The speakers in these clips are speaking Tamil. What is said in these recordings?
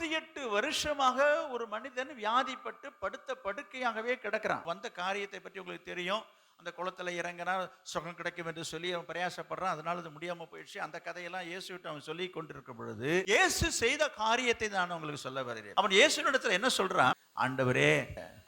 38 வருஷமாக ஒரு மனிதன் வியாதிப்பட்டு படுத்த படுக்கையாகவே கிடக்கிறான். வந்த காரியத்தை பற்றி உங்களுக்கு தெரியும். அந்த குளத்துல இறங்கினா சுகம் கிடைக்கும் என்று சொல்லி அவன் பிரயாசப்படுறான். அதனால அது முடியாம போயிடுச்சு. அந்த கதையெல்லாம் இயேசுவிட்டு அவன் சொல்லி கொண்டிருக்கும் பொழுது இயேசு செய்த காரியத்தை நான் உங்களுக்கு சொல்ல வருகிறேன். அவன் இயேசுவினிடத்துல என்ன சொல்றான்? ஆண்டவரே,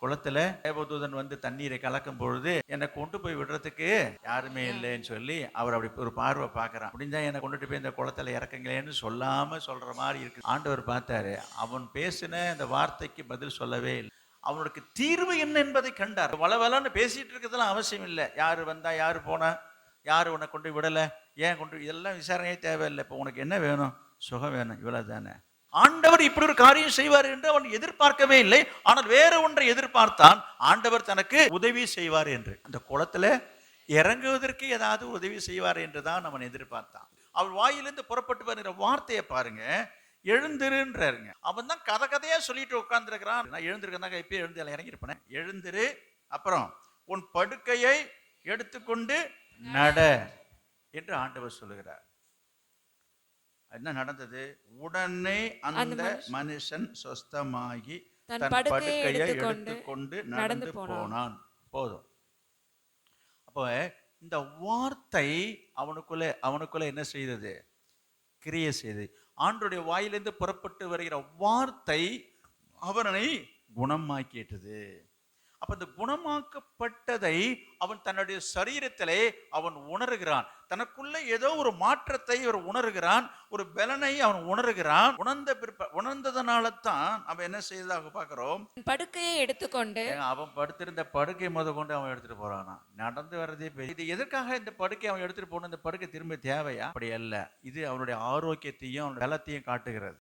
குளத்துல தேவதூதன் வந்து தண்ணீரை கலக்கும் பொழுது என்னை கொண்டு போய் விடுறதுக்கு யாருமே இல்லைன்னு சொல்லி அவர் அப்படி ஒரு பார்வை பார்க்கறான். முடிஞ்சா என்னை கொண்டுட்டு போய் இந்த குளத்துல இறக்குங்களேன்னு சொல்லாம சொல்ற மாதிரி இருக்கு. ஆண்டவர் பார்த்தாரு, அவன் பேசின அந்த வார்த்தைக்கு பதில் சொல்லவே இல்லை. அவனுக்கு தீர்வு என்ன என்பதை கண்டார். வளவலன்னு பேசிட்டு இருக்கிறதுலாம் அவசியம் இல்லை. யாரு வந்தா, யாரு போனா, யாரு உன்னை கொண்டு விடல, ஏன் கொண்டு, இதெல்லாம் விசாரணையே தேவையில்லை. இப்போ உனக்கு என்ன வேணும்? சுகம் வேணும், இவ்வளவு தானே. ஆண்டவர் இப்படி ஒரு காரியம் செய்வார் என்று அவன் எதிர்பார்க்கவே இல்லை. ஆனால் வேற ஒன்றை எதிர்பார்த்தான். ஆண்டவர் தனக்கு உதவி செய்வார் என்று. அந்த குளத்துல இறங்குவதற்கு ஏதாவது உதவி செய்வார் என்றுதான் அவன் எதிர்பார்த்தான். அவன் வாயிலிருந்து புறப்பட்டு வருகிற வார்த்தையை பாருங்க, எழுந்திருன்றாருங்க. அவன் தான் கதையா சொல்லிட்டு உட்கார்ந்துருக்கிறான். நான் எழுந்திருக்கேன், இப்பயே எழுந்து இறங்கியிருப்பேன். எழுந்திரு, அப்புறம் உன் படுக்கையை எடுத்துக்கொண்டு நட என்று ஆண்டவர் சொல்லுகிறார். என்ன நடந்தது? உடனே அந்த மனுஷன் சொஸ்தமாகி தன் படுக்கையை எடுத்துக்கொண்டு நடந்து போனான். போதும். அப்போ இந்த வார்த்தை அவனுக்குள்ள என்ன செய்தது? கிரியை செய்து. ஆண்டவருடைய வாயிலிருந்து புறப்பட்டு வருகிற வார்த்தை அவனை குணமாக்கிட்டது. அப்ப இந்த குணமாக்கப்பட்டதை அவன் தன்னுடைய சரீரத்திலே அவன் உணர்கிறான். தனக்குள்ள ஏதோ ஒரு மாற்றத்தை அவன் உணர்கிறான், ஒரு பலனை அவன் உணர்கிறான். உணர்ந்ததனால தான் அவன் என்ன செய்ததாக பார்க்கிறோம், படுக்கையை எடுத்துக்கொண்டு, அவன் படுத்திருந்த படுக்கை கொண்டு அவன் எடுத்துட்டு போறானா. நடந்து வர்றதே பெரிய. இது எதற்காக இந்த படுக்கை அவன் எடுத்துட்டு போன? இந்த படுக்கை திரும்ப தேவையா? அப்படி அல்ல. இது அவனுடைய ஆரோக்கியத்தையும் அவனுடைய பலத்தையும் காட்டுகிறது.